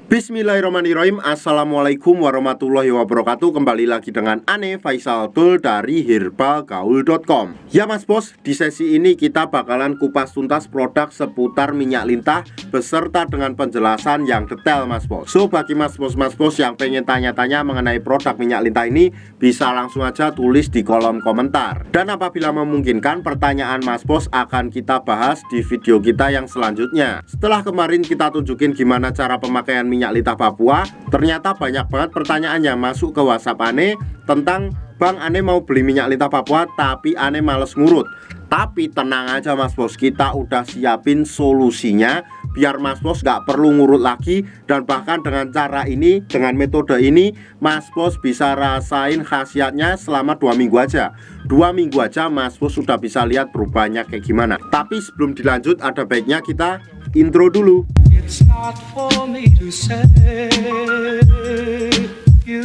Bismillahirrahmanirrahim. Assalamualaikum warahmatullahi wabarakatuh. Kembali lagi dengan Ane Faisal Tul dari herbalgaul.com. Ya Mas Bos, di sesi ini kita bakalan kupas tuntas produk seputar minyak lintah beserta dengan penjelasan yang detail Mas Bos. So bagi Mas Bos yang pengen tanya-tanya mengenai produk minyak lintah ini, bisa langsung aja tulis di kolom komentar. Dan apabila memungkinkan, pertanyaan Mas Bos akan kita bahas di video kita yang selanjutnya. Setelah kemarin kita tunjukin gimana cara pemakaian minyak lintah Papua, ternyata banyak banget pertanyaan yang masuk ke WhatsApp Ane tentang, Bang, Ane mau beli minyak lintah Papua tapi Ane males ngurut. Tapi tenang aja Mas Bos, kita udah siapin solusinya biar Mas Bos gak perlu ngurut lagi. Dan bahkan dengan cara ini, dengan metode ini, Mas Bos bisa rasain khasiatnya selama 2 minggu aja. 2 minggu aja Mas Bos sudah bisa lihat perubahannya kayak gimana. Tapi sebelum dilanjut, ada baiknya kita intro dulu. It's not for me to say you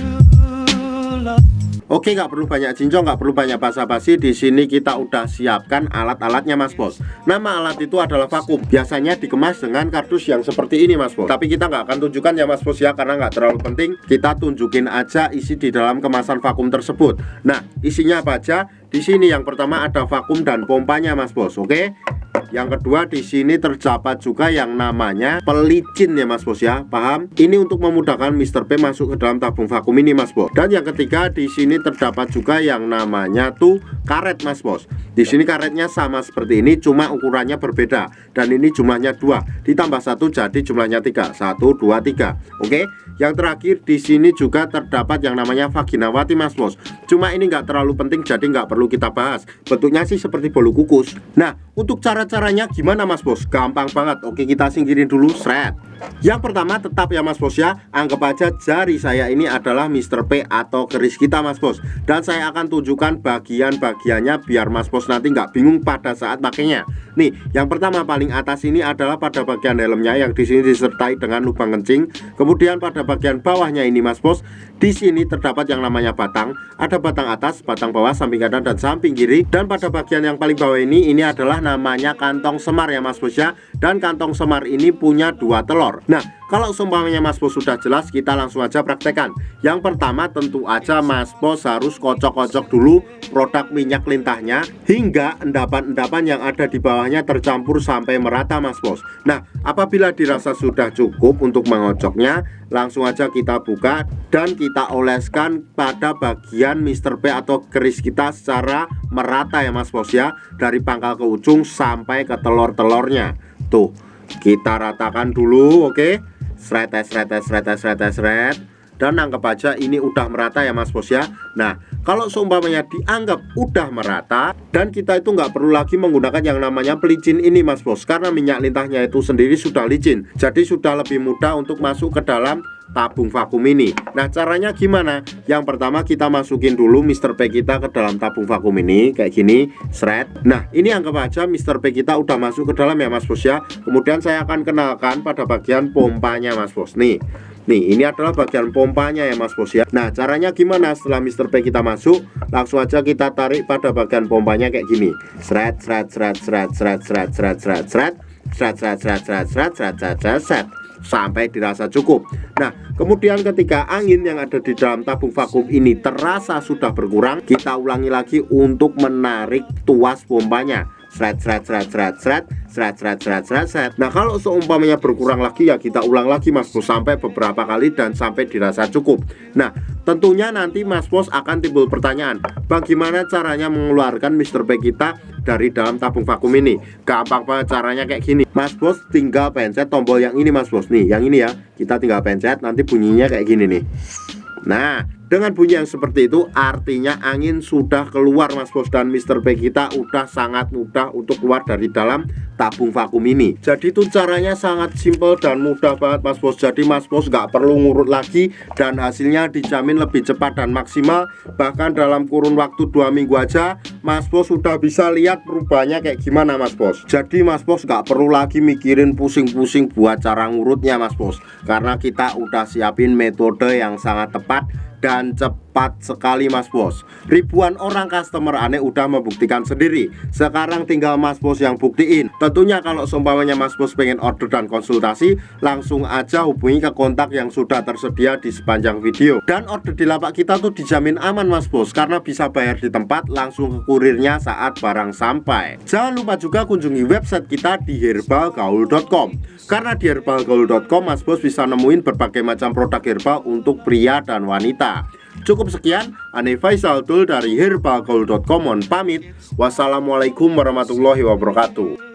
love. Oke, nggak perlu banyak cincong, nggak perlu banyak basa-basi. Di sini kita udah siapkan alat-alatnya Mas Bos. Nama alat itu adalah vakum. Biasanya dikemas dengan kardus yang seperti ini Mas Bos. Tapi kita nggak akan tunjukkan ya Mas Bos ya, karena nggak terlalu penting. Kita tunjukin aja isi di dalam kemasan vakum tersebut. Nah, isinya apa aja? Di sini yang pertama ada vakum dan pompanya Mas Bos. Oke. Yang kedua, di sini terdapat juga yang namanya pelicin ya Mas Bos ya, paham? Ini untuk memudahkan Mr. P masuk ke dalam tabung vakum ini Mas Bos. Dan yang ketiga, di sini terdapat juga yang namanya tuh karet Mas Bos. Di sini karetnya sama seperti ini, cuma ukurannya berbeda. Dan ini jumlahnya 2, ditambah 1 jadi jumlahnya 3. 1, 2, 3. Oke. Yang terakhir, di sini juga terdapat yang namanya vaginawati Mas Bos. Cuma ini nggak terlalu penting, jadi nggak perlu kita bahas. Bentuknya sih seperti bolu kukus. Nah, untuk caranya gimana Mas Bos? Gampang banget. Oke, kita singkirin dulu. Seret. Yang pertama, tetap ya Mas Bos ya, anggap aja jari saya ini adalah Mr. P atau keris kita Mas Bos. Dan saya akan tunjukkan bagian-bagiannya biar Mas Bos nanti nggak bingung pada saat pakainya. Nih, yang pertama paling atas ini adalah pada bagian dalamnya yang di sini disertai dengan lubang kencing. Kemudian pada bagian bawahnya ini Mas Bos, di sini terdapat yang namanya batang. Ada batang atas, batang bawah, samping kanan dan samping kiri. Dan pada bagian yang paling bawah ini adalah namanya kantong semar ya Mas Bos ya. Dan kantong semar ini punya 2 telur. Nah, kalau seumpamanya Mas Bos sudah jelas, kita langsung aja praktekkan. Yang pertama, tentu aja Mas Bos harus kocok-kocok dulu produk minyak lintahnya hingga endapan-endapan yang ada di bawahnya tercampur sampai merata Mas Bos. Nah, apabila dirasa sudah cukup untuk mengocoknya, langsung aja kita buka dan kita oleskan pada bagian Mr. P atau keris kita secara merata ya Mas Bos ya, dari pangkal ke ujung sampai ke telur-telurnya. Tuh, kita ratakan dulu. Oke. Sret. Dan anggap aja ini udah merata ya Mas Bos ya. Nah, kalau seumpamanya dianggap udah merata, dan kita itu nggak perlu lagi menggunakan yang namanya pelicin ini Mas Bos, karena minyak lintahnya itu sendiri sudah licin. Jadi sudah lebih mudah untuk masuk ke dalam tabung vakum ini. Nah, caranya gimana? Yang pertama, kita masukin dulu Mr. P kita ke dalam tabung vakum ini kayak gini. Sret. Nah, ini anggap aja Mr. P kita udah masuk ke dalam ya Mas Bos ya. Kemudian saya akan kenalkan pada bagian pompanya Mas Bos. Nih, ini adalah bagian pompanya ya Mas Bos ya. Nah, caranya gimana? Setelah Mr. P kita masuk, langsung aja kita tarik pada bagian pompanya kayak gini. Sret. Sampai dirasa cukup. Nah, kemudian ketika angin yang ada di dalam tabung vakum ini terasa sudah berkurang, kita ulangi lagi untuk menarik tuas pompanya. Sret. Nah, kalau seumpamanya berkurang lagi ya kita ulang lagi Mas Bos sampai beberapa kali dan sampai dirasa cukup. Nah, tentunya nanti Mas Bos akan timbul pertanyaan, Bang, gimana caranya mengeluarkan Mr. P kita dari dalam tabung vakum ini? Gampang banget caranya kayak gini. Mas Bos tinggal pencet tombol yang ini Mas Bos. Nih, yang ini ya. Kita tinggal pencet, nanti bunyinya kayak gini nih. Nah, dengan bunyi yang seperti itu artinya angin sudah keluar Mas Bos, dan Mr. P kita udah sangat mudah untuk keluar dari dalam tabung vakum ini. Jadi itu caranya sangat simpel dan mudah banget Mas Bos. Jadi Mas Bos nggak perlu ngurut lagi dan hasilnya dijamin lebih cepat dan maksimal. Bahkan dalam kurun waktu 2 minggu aja Mas Bos sudah bisa lihat perubahannya kayak gimana Mas Bos. Jadi Mas Bos nggak perlu lagi mikirin pusing-pusing buat cara ngurutnya Mas Bos, karena kita udah siapin metode yang sangat tepat dan cepat cepat sekali Mas Bos. Ribuan orang customer Ane udah membuktikan sendiri. Sekarang tinggal Mas Bos yang buktiin. Tentunya kalau seumpamanya Mas Bos pengen order dan konsultasi, langsung aja hubungi ke kontak yang sudah tersedia di sepanjang video. Dan order di lapak kita tuh dijamin aman Mas Bos, karena bisa bayar di tempat, langsung ke kurirnya saat barang sampai. Jangan lupa juga kunjungi website kita di herbalgaul.com. Karena di herbalgaul.com Mas Bos bisa nemuin berbagai macam produk herbal untuk pria dan wanita. Cukup sekian, Ane Faisal Tul dari herbalgaul.com mohon pamit. Wassalamualaikum warahmatullahi wabarakatuh.